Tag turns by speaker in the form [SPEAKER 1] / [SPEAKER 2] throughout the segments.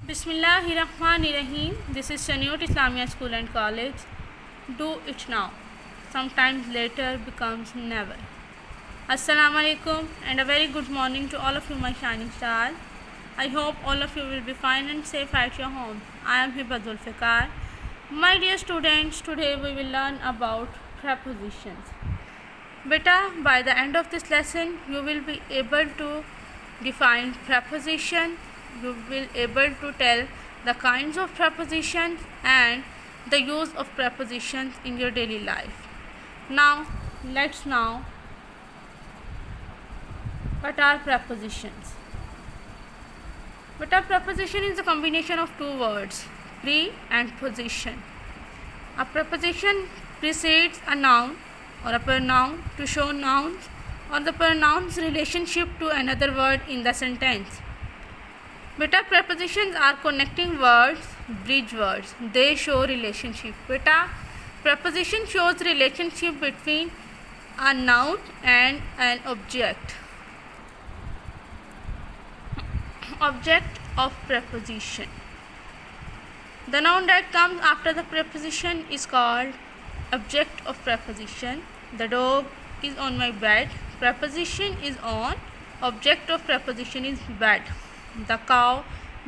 [SPEAKER 1] Bismillahirrahmanirrahim. This is Shaniot Islamia School and College. Do it now. Sometimes later becomes never. Assalamu alaikum and a very good morning to all of you, my shining stars. I hope all of you will be fine and safe at your home. I am Hiba Zulfikar. My dear students, today we will learn about prepositions. Beta, by the end of this lesson, you will be able to define preposition. You will able to tell the kinds of prepositions and the use of prepositions in your daily life. Now, let's know what are prepositions. But a preposition is a combination of two words, pre and position. A preposition precedes a noun or a pronoun to show nouns or the pronoun's relationship to another word in the sentence. Beta, prepositions are connecting words, bridge words. They show relationship. Beta, preposition shows relationship between a noun and an object. Object of preposition. The noun that comes after the preposition is called object of preposition. The dog is on my bed. Preposition is on. Object of preposition is bed. The cow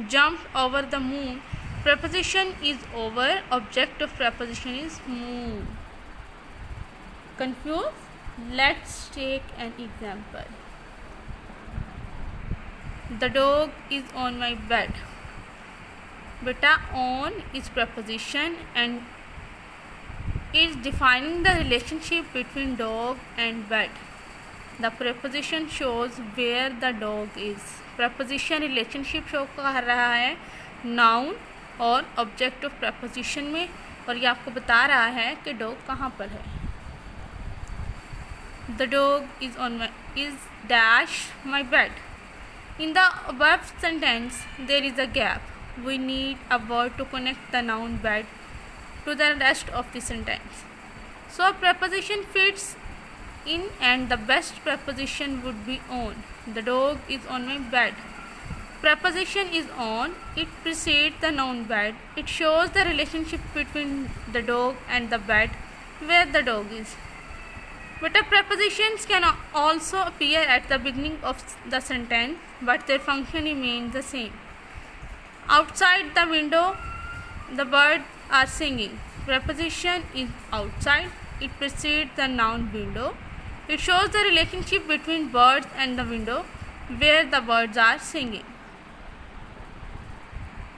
[SPEAKER 1] jumped over the moon. Preposition is over. Object of preposition is moon. Confused? Let's take an example. The dog is on my bed. Beta, on is preposition and is defining the relationship between dog and bed. The preposition shows where the dog is. preposition relationship show कर रहा है noun और object of preposition में और ये आपको बता रहा है कि dog कहाँ पर है. The dog is dash my bed. In the above sentence there is a gap. We need a word to connect the noun bed to the rest of the sentence. So a preposition fits in and the best preposition would be on. The dog is on my bed. Preposition is on. It precedes the noun bed. It shows the relationship between the dog and the bed where the dog is. But prepositions can also appear at the beginning of the sentence, but their function remains the same. Outside the window, the birds are singing. Preposition is outside. It precedes the noun window. It shows the relationship between birds and the window where the birds are singing.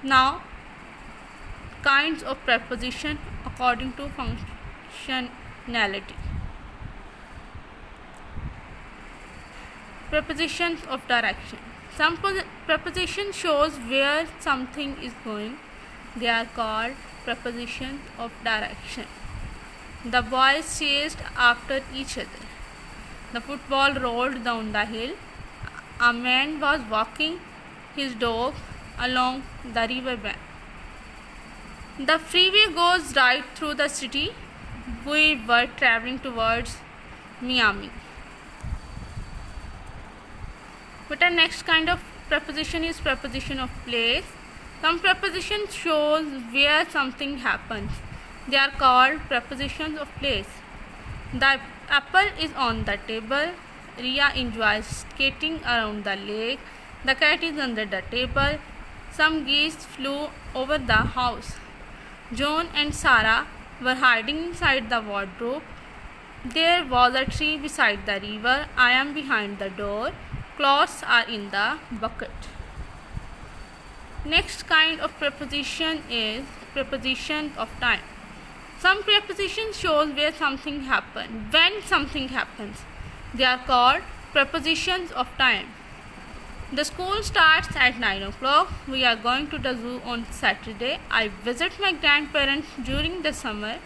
[SPEAKER 1] Now, kinds of preposition according to functionality. Prepositions of direction. Some preposition shows where something is going. They are called prepositions of direction. The boys chased after each other. The football rolled down the hill. A man was walking his dog along the river bank. The freeway goes right through the city. We were traveling towards Miami. But the next kind of preposition is preposition of place. Some prepositions shows where something happens. They are called prepositions of place. The apple is on the table. Ria enjoys skating around the lake. The cat is under the table. Some geese flew over the house. John and Sarah were hiding inside the wardrobe. There was a tree beside the river. I am behind the door. Clothes are in the bucket. Next kind of preposition is preposition of time. Some prepositions shows where something happens, when something happens. They are called prepositions of time. The school starts at 9 o'clock. We are going to the zoo on Saturday. I visit my grandparents during the summer.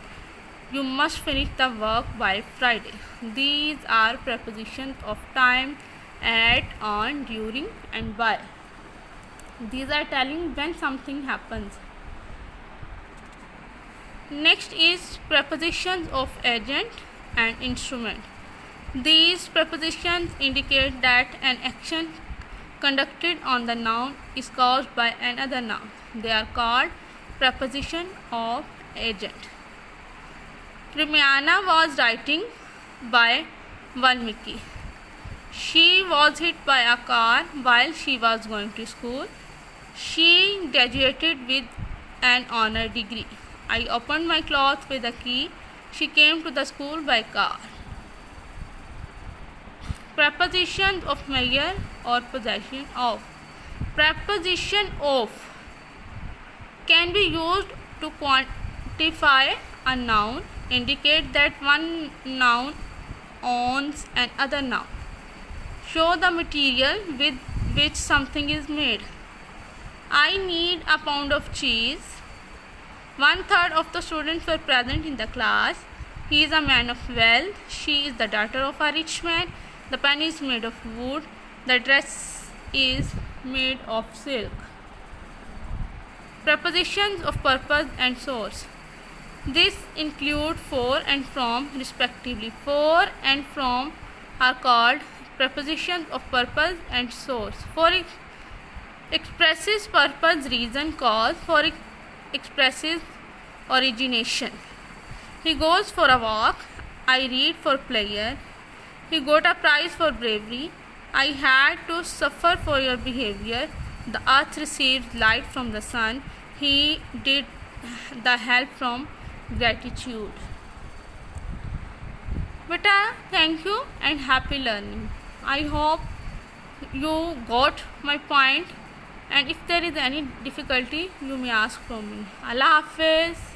[SPEAKER 1] You must finish the work by Friday. These are prepositions of time, at, on, during and by. These are telling when something happens. Next is prepositions of agent and instrument. These prepositions indicate that an action conducted on the noun is caused by another noun. They are called preposition of agent. Ramayana was writing by Valmiki. She was hit by a car while she was going to school. She graduated with an honor degree. I opened my closet with a key. She came to the school by car. Prepositions of measure or possession of. Preposition of can be used to quantify a noun, indicate that one noun owns another noun. Show the material with which something is made. I need a pound of cheese. 1/3 of the students were present in the class. He is a man of wealth. She is the daughter of a rich man. The pen is made of wood. The dress is made of silk. Prepositions of purpose and source. This include for and from respectively. For and from are called prepositions of purpose and source. For expresses purpose, reason, cause. For expresses origination. He goes for a walk. I read for pleasure. He got a prize for bravery. I had to suffer for your behavior. The earth receives light from the sun. He did the help from gratitude. Beta, thank you and happy learning. I hope you got my point, and if there is any difficulty you may ask from me. Allah Hafiz.